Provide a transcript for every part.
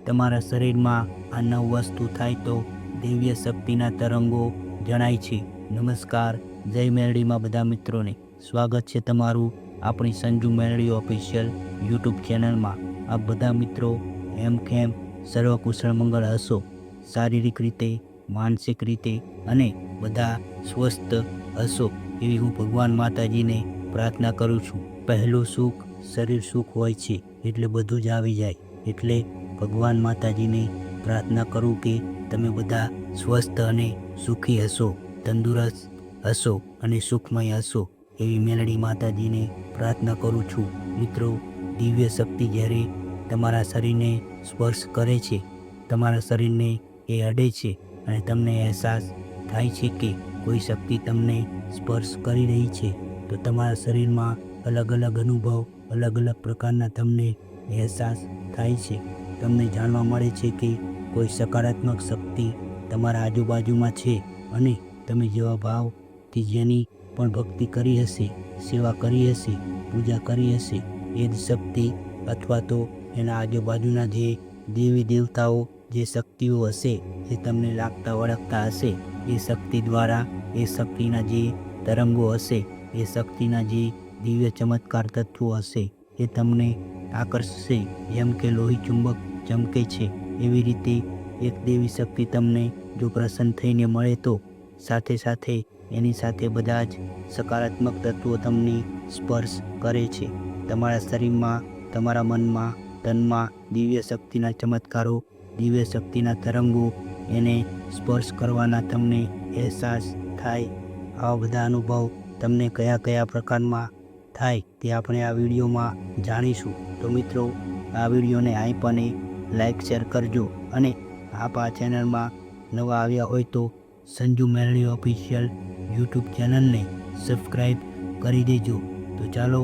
તમારા શરીરમાં આ 9 વસ્તુ થાય તો દિવ્ય શક્તિના તરંગો જણાય છે. નમસ્કાર, જય મેરડીમાં બધા મિત્રોને સ્વાગત છે તમારું આપણી સંજુ મેરડી ઓફિશિયલ યુટ્યુબ ચેનલમાં. આપ બધા મિત્રો કેમ સર્વકુશળ મંગળ હશો, શારીરિક રીતે, માનસિક રીતે અને બધા સ્વસ્થ હશો એવી હું ભગવાન માતાજીને પ્રાર્થના કરું છું. પહેલું સુખ શરીર સુખ હોય છે એટલે બધું જ આવી જાય. એટલે ભગવાન માતાજીને પ્રાર્થના કરું કે તમે બધા સ્વસ્થ અને સુખી હશો, તંદુરસ્ત હશો અને સુખમય હશો એવી મેલડી માતાજીને પ્રાર્થના કરું છું. મિત્રો, દિવ્ય શક્તિ જ્યારે તમારા શરીરને સ્પર્શ કરે છે, તમારા શરીરને એ અડે છે અને તમને અહેસાસ થાય છે કે કોઈ શક્તિ તમને સ્પર્શ કરી રહી છે, તો તમારા શરીરમાં અલગ અલગ અનુભવ, અલગ અલગ પ્રકારના તમને અહેસાસ થાય છે. તમને જાણવા મળે છે કે કોઈ સકારાત્મક શક્તિ તમારા આજુબાજુમાં છે અને તમે જેવા ભાવથી જેની પણ ભક્તિ કરી હશે, સેવા કરી હશે, પૂજા કરી હશે, એ જ શક્તિ અથવા તો એના આજુબાજુના જે દેવી દેવતાઓ, જે શક્તિઓ હશે, જે તમને લાગતા વળગતા હશે, એ શક્તિ દ્વારા, એ શક્તિના જે તરંગો હશે, એ શક્તિના જે દિવ્ય ચમત્કાર તત્વો હશે, એ તમને આકર્ષશે. જેમ કે લોહી ચુંબક ચમકે છે એવી રીતે એક દેવી શક્તિ તમને જો પ્રસન્ન થઈને મળે તો સાથે સાથે એની સાથે બધા જ સકારાત્મક તત્વો તમને સ્પર્શ કરે છે. તમારા શરીરમાં, તમારા મનમાં, તનમાં દિવ્ય શક્તિના ચમત્કારો, દિવ્ય શક્તિના તરંગો એને સ્પર્શ કરવાના તમને અહેસાસ થાય. આવા બધા અનુભવ તમને કયા કયા પ્રકારમાં થાય તે આપણે આ વિડીયોમાં જાણીશું. તો મિત્રો, આ વિડીયોને આપ અને લાઈક શેર કરજો અને આપ આ ચેનલમાં નવા આવ્યા હોય તો સંજુ મેરડી ઓફિશિયલ યુટ્યુબ ચેનલને સબસ્ક્રાઈબ કરી દેજો. તો ચાલો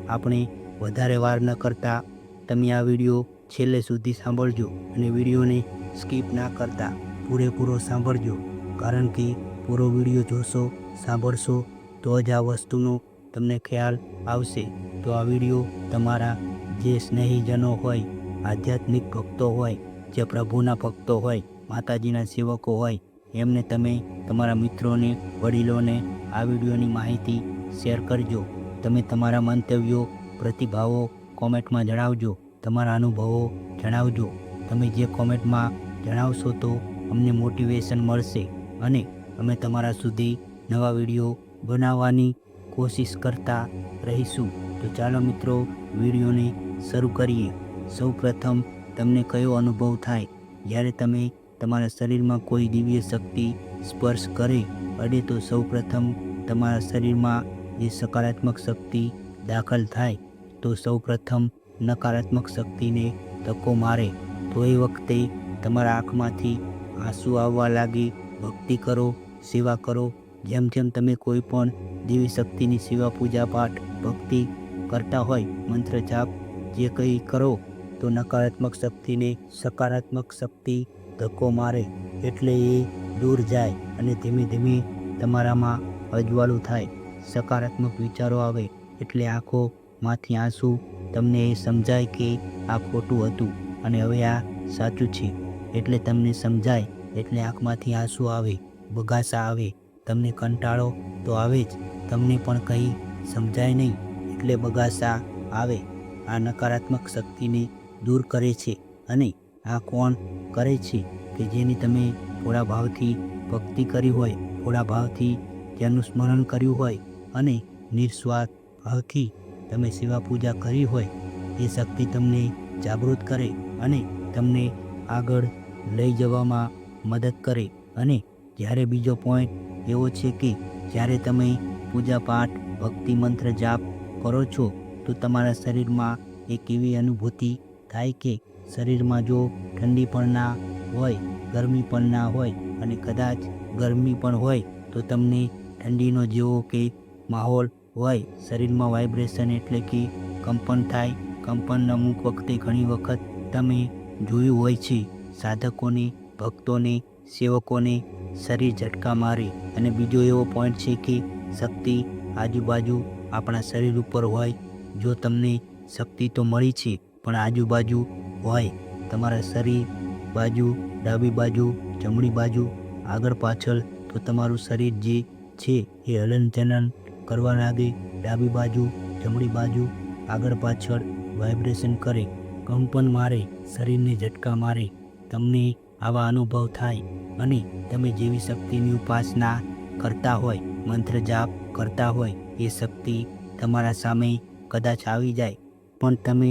આપણે વધારે વાર ન કરતા તમે આ વિડીયો છેલ્લે સુધી સાંભળજો અને વિડીયોને સ્કીપ ના કરતા પૂરેપૂરો સાંભળજો, કારણ કે પૂરો વિડીયો જોશો, સાંભળશો તો જ આ વસ્તુનો તમને ખ્યાલ આવશે. તો આ વિડીયો તમારા જે સ્નેહીજનો હોય, આધ્યાત્મિક ભક્તો હોય, જે પ્રભુના ભક્તો હોય, માતાજીના સેવકો હોય, એમને તમે તમારા મિત્રોને, વડીલોને આ વિડીયોની માહિતી શેર કરજો. તમે તમારા મંતવ્યો, પ્રતિભાવો કોમેન્ટમાં જણાવજો, તમારા અનુભવો જણાવજો. તમે જે કોમેન્ટમાં જણાવશો તો અમને મોટિવેશન મળશે અને અમે તમારા સુધી નવા વિડીયો બનાવવાની કોશિશ કરતા રહીશું. તો ચાલો મિત્રો, વિડીયોને શરૂ કરીએ. સૌ પ્રથમ તમને કયો અનુભવ થાય જ્યારે તમે તમારા શરીરમાં કોઈ દિવ્ય શક્તિ સ્પર્શ કરે, અડે? તો સૌ પ્રથમ તમારા શરીરમાં જે સકારાત્મક શક્તિ દાખલ થાય તો સૌ પ્રથમ નકારાત્મક શક્તિને ધક્કો મારે. તો એ વખતે તમારા આંખમાંથી આંસુ આવવા લાગે. ભક્તિ કરો, સેવા કરો. જેમ જેમ તમે કોઈ પણ દેવી શક્તિની સેવા, પૂજા પાઠ, ભક્તિ કરતા હોય, મંત્ર જાપ જે કંઈ કરો, તો નકારાત્મક શક્તિને સકારાત્મક શક્તિ ધક્કો મારે એટલે એ દૂર જાય અને ધીમે ધીમે તમારામાં અજવાળું થાય. સકારાત્મક વિચારો આવે એટલે આંખોમાંથી આંસુ, તમને એ સમજાય કે આ ખોટું હતું અને હવે આ સાચું છે. એટલે તમને સમજાય એટલે આંખમાંથી આંસુ આવે, બગાસા આવે. તમને કંટાળો તો આવે જ, તમને પણ કંઈ સમજાય નહીં એટલે બગાસા આવે. આ નકારાત્મક શક્તિને દૂર કરે છે. અને આ કોણ કરે છે? કે જેની તમે થોડા ભાવથી ભક્તિ કરી હોય, થોડા ભાવથી જેનું સ્મરણ કર્યું હોય અને નિસ્વાર્થ ભાવથી તમે સેવા પૂજા કરી હોય, એ શક્તિ તમને જાગૃત કરે અને તમને આગળ લઈ જવામાં મદદ કરે. અને જ્યારે બીજો પોઈન્ટ એવો છે કે જ્યારે તમે પૂજા પાઠ, ભક્તિ, મંત્ર જાપ કરો છો તો તમારા શરીરમાં એક એવી અનુભૂતિ થાય કે શરીરમાં જો ઠંડી પણ ના હોય, ગરમી પણ ના હોય અને કદાચ ગરમી પણ હોય તો તમને ઠંડીનો જેવો કે માહોલ હોય, શરીરમાં વાઇબ્રેશન એટલે કે કંપન થાય. કંપન અમુક વખતે, ઘણી વખત તમે જોયું હોય છે, સાધકોને, ભક્તોને, સેવકોને શરીર ઝટકા મારે. અને બીજો એવો પોઈન્ટ છે કે શક્તિ આજુબાજુ આપણા શરીર ઉપર હોય. જો તમને શક્તિ તો મળી છે પણ આજુબાજુ હોય, તમારા શરીર બાજુ, ડાબી બાજુ, જમણી બાજુ, આગળ પાછળ, તો તમારું શરીર જે છે એ હલનચલન કરવા લાગે. ડાબી બાજુ, જમણી બાજુ, આગળ પાછળ વાઇબ્રેશન કરે, કંપન મારે, શરીરને ઝટકા મારે. તમને આવા અનુભવ થાય અને તમે જેવી શક્તિની ઉપાસના કરતા હોય, મંત્ર જાપ કરતા હોય, એ શક્તિ તમારા સામે કદાચ આવી જાય, પણ તમે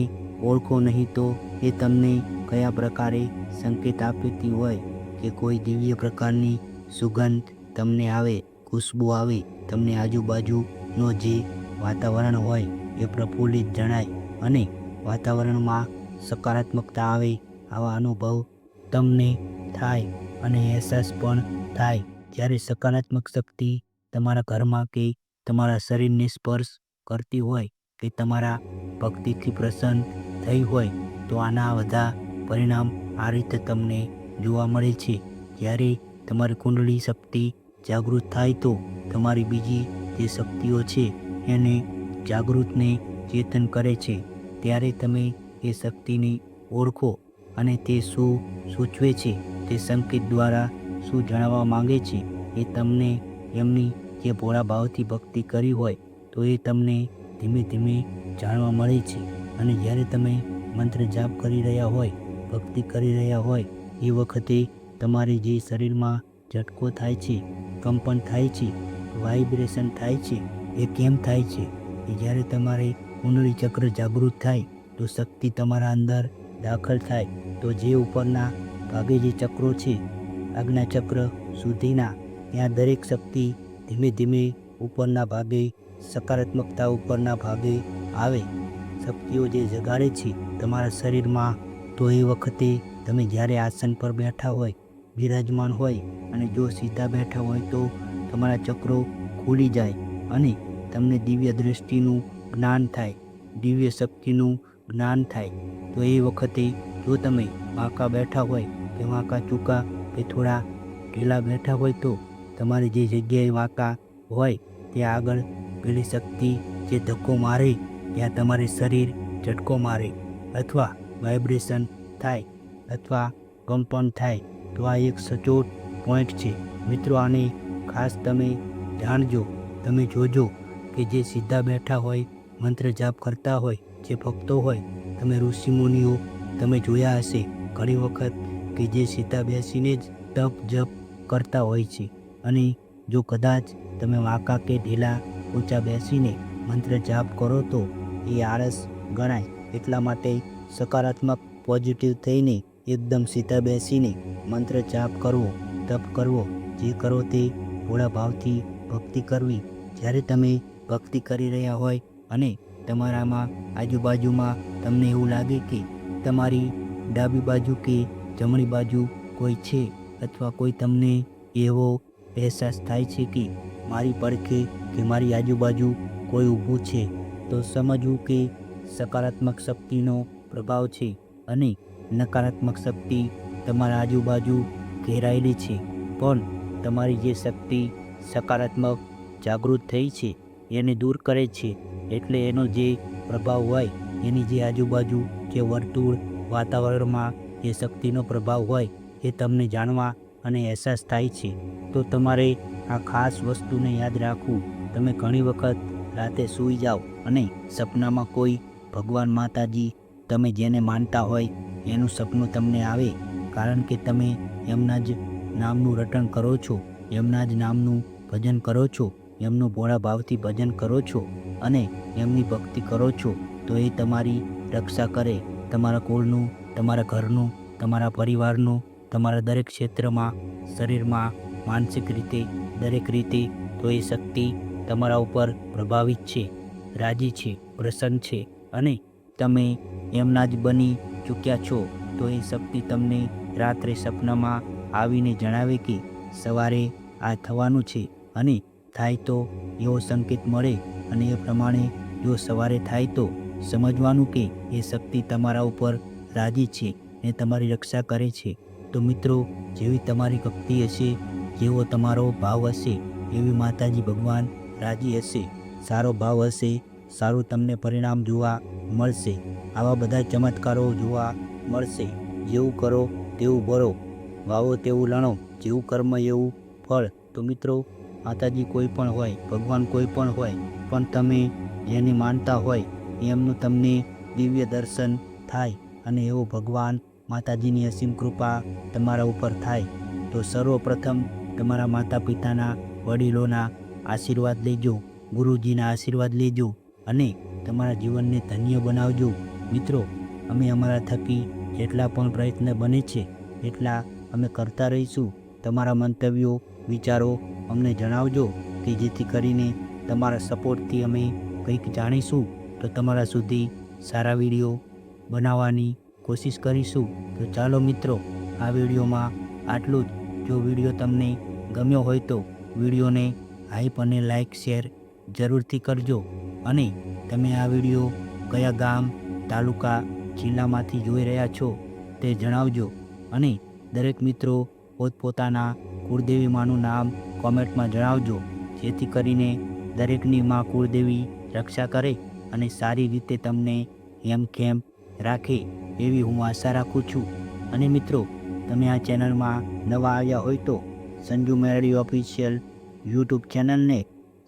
ઓળખો નહીં તો એ તમને કયા પ્રકારે સંકેત આપતી હોય કે કોઈ દિવ્ય પ્રકારની સુગંધ તમને આવે, ખુશ્બુ આવે, તમને આજુબાજુનો જે વાતાવરણ હોય એ પ્રફુલ્લિત જણાય અને વાતાવરણમાં સકારાત્મકતા આવે. આવા અનુભવ તમને થાય અને અહેસાસ પણ થાય. જ્યારે સકારાત્મક શક્તિ તમારા ઘરમાં કે તમારા શરીરને સ્પર્શ કરતી હોય કે તમારા ભક્તિથી પ્રસન્ન થઈ હોય, તો આના બધા પરિણામ આ રીતે તમને જોવા મળે છે. જ્યારે તમારી કુંડળી શક્તિ જાગૃત થાય તો તમારી બીજી જે શક્તિઓ છે એને જાગૃતને ચેતન કરે છે. ત્યારે તમે એ શક્તિને ઓળખો અને તે શું સૂચવે છે, તે સંકેત દ્વારા શું જણાવવા માંગે છે, એ તમને એમની જે ભોળા ભાવથી ભક્તિ કરી હોય તો એ તમને ધીમે ધીમે જાણવા મળે છે. અને જ્યારે તમે મંત્ર જાપ કરી રહ્યા હોય, ભક્તિ કરી રહ્યા હોય, એ વખતે તમારે જે શરીરમાં ઝટકો થાય છે, કંપન થાય છે, વાઇબ્રેશન થાય છે, એ કેમ થાય છે? કે જ્યારે તમારે કુંડળી ચક્ર જાગૃત થાય તો શક્તિ તમારા અંદર દાખલ થાય, તો જે ઉપરના ભાગે જે ચક્રો છે, આજ્ઞા ચક્ર સુધીના, ત્યાં દરેક શક્તિ ધીમે ધીમે ઉપરના ભાગે, સકારાત્મકતા ઉપરના ભાગે આવે. શક્તિઓ જે જગાડે છે તમારા શરીરમાં. તો એ વખતે તમે જ્યારે આસન પર બેઠા હોય, બિરાજમાન હોય અને જો સીધા બેઠા હોય તો તમારા ચક્રો ખુલી જાય અને તમને દિવ્ય દૃષ્ટિનું જ્ઞાન થાય, દિવ્ય શક્તિનું જ્ઞાન થાય. તો એ વખતે જો તમે વાંકા બેઠા હોય કે વાંકા ચૂકા કે થોડા ઢીલા બેઠા હોય તો તમારી જે જગ્યાએ વાંકા હોય ત્યાં આગળ પેલી શક્તિ જે ધક્કો મારે ત્યાં તમારે શરીર ઝટકો મારે અથવા વાઇબ્રેશન થાય અથવા કંપન થાય. તો આ એક સચોટ પોઈન્ટ છે મિત્રો. આને ખાસ તમે જાણજો. તમે જોજો કે જે સીધા બેઠા હોય, મંત્ર જાપ કરતા હોય, જે ભક્તો હોય, તમે ઋષિમુનિઓ તમે જોયા હશે ઘણી વખત કે જે સીધા બેસીને જ તપ જપ કરતા હોય છે. અને જો કદાચ તમે વાંકા કે ઢીલા ઊંચા બેસીને મંત્ર જાપ કરો તો એ આળસ ગણાય. એટલા માટે સકારાત્મક પોઝિટિવ થઈને એકદમ સીધા બેસીને મંત્ર જાપ કરવો, તપ કરવો, જે કરો તે ભોળા ભાવથી ભક્તિ કરવી. જ્યારે તમે ભક્તિ કરી રહ્યા હોય અને તમારામાં આજુબાજુમાં તમને એવું લાગે કે તમારી ડાબી બાજુ કે જમણી બાજુ કોઈ છે અથવા કોઈ તમને એવો અહેસાસ થાય છે કે મારી પડખે કે મારી આજુબાજુ કોઈ ઊભું છે, તો સમજવું કે સકારાત્મક શક્તિનો પ્રભાવ છે અને નકારાત્મક શક્તિ તમારા આજુબાજુ ઘેરાયેલી છે. પણ તમારી જે શક્તિ સકારાત્મક જાગૃત થઈ છે એને દૂર કરે છે. એટલે એનો જે પ્રભાવ હોય, એની જે આજુબાજુ જે વર્તુળ વાતાવરણમાં જે શક્તિનો પ્રભાવ હોય એ તમને જાણવા અને અહેસાસ થાય છે. તો તમારે આ ખાસ વસ્તુને યાદ રાખવું. તમે ઘણી વખત રાતે સૂઈ જાઓ અને સપનામાં કોઈ ભગવાન માતાજી તમે જેને માનતા હોય એનું સપનું તમને આવે, કારણ કે તમે એમના જ નામનું રટણ કરો છો, એમના જ નામનું ભજન કરો છો, એમનું ભોળા ભાવથી ભજન કરો છો અને એમની ભક્તિ કરો છો. તો એ તમારી રક્ષા કરે, તમારા કુળનું, તમારા ઘરનું, તમારા પરિવારનું, તમારા દરેક ક્ષેત્રમાં, શરીરમાં, માનસિક રીતે, દરેક રીતે. તો એ શક્તિ તમારા ઉપર પ્રભાવિત છે, રાજી છે, પ્રસન્ન છે અને તમે એમના જ બની ચૂક્યા છો. તો એ શક્તિ તમને રાત્રે સપનામાં આવીને જણાવે કે સવારે આ થવાનું છે અને થાય તો એવો સંકેત મળે અને એ પ્રમાણે જો સવારે થાય તો સમજવાનું કે એ શક્તિ તમારા ઉપર રાજી છે ને તમારી રક્ષા કરે છે. તો મિત્રો, જેવી તમારી ભક્તિ હશે, જેવો તમારો ભાવ હશે, એવી માતાજી ભગવાન રાજી હશે. સારો ભાવ હશે, સારું તમને પરિણામ જોવા મળશે, આવા બધા ચમત્કારો જોવા મળશે. જેવું કરો તેવું ભરો, વાવો તેવું લણો, જેવું કર્મ એવું ફળ. તો મિત્રો, માતાજી કોઈ પણ હોય, ભગવાન કોઈ પણ હોય, પણ તમે જેને માનતા હોય એમનું તમને દિવ્ય દર્શન થાય અને એવો ભગવાન માતાજીની અસીમ કૃપા તમારા ઉપર થાય. તો સર્વપ્રથમ તમારા માતા પિતાના, વડીલોના આશીર્વાદ લેજો, ગુરુજીના આશીર્વાદ લેજો અને તમારા જીવનને ધન્ય બનાવજો. મિત્રો, અમે અમારા થકી જેટલા પણ પ્રયત્ન બને છે એટલા અમે કરતા રહીશું. તમારા મંતવ્યો, વિચારો અમને જણાવજો કે જેથી કરીને તમારા સપોર્ટથી અમે કંઈક જાણીશું તો તમારા સુધી સારા વિડીયો બનાવવાની કોશિશ કરીશું. તો ચાલો મિત્રો, આ વિડીયોમાં આટલું જ. જો વિડીયો તમને ગમ્યો હોય તો વિડીયોને હાઈપ અને લાઈક શેર જરૂરથી કરજો અને તમે આ વિડીયો કયા ગામ, તાલુકા, જિલ્લામાંથી જોઈ રહ્યા છો તે જણાવજો અને દરેક મિત્રો પોતપોતાના કુળદેવી માનું નામ કોમેન્ટમાં જણાવજો, જેથી કરીને દરેકની માં કુળદેવી રક્ષા કરે અને સારી રીતે તમને હેમખેમ રાખે એવી હું આશા રાખું છું. અને મિત્રો, તમે આ ચેનલમાં નવા આવ્યા હોય તો સંજુ મેલડી ઓફિશિયલ યુટ્યુબ ચેનલને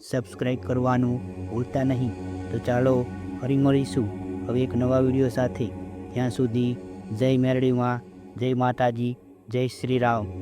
સબસ્ક્રાઈબ કરવાનું ભૂલતા નહીં. તો ચાલો ફરી મળીશું હવે એક નવા વિડીયો સાથે. ત્યાં સુધી જય મેલડીમાં, જય માતાજી, જય શ્રી રામ.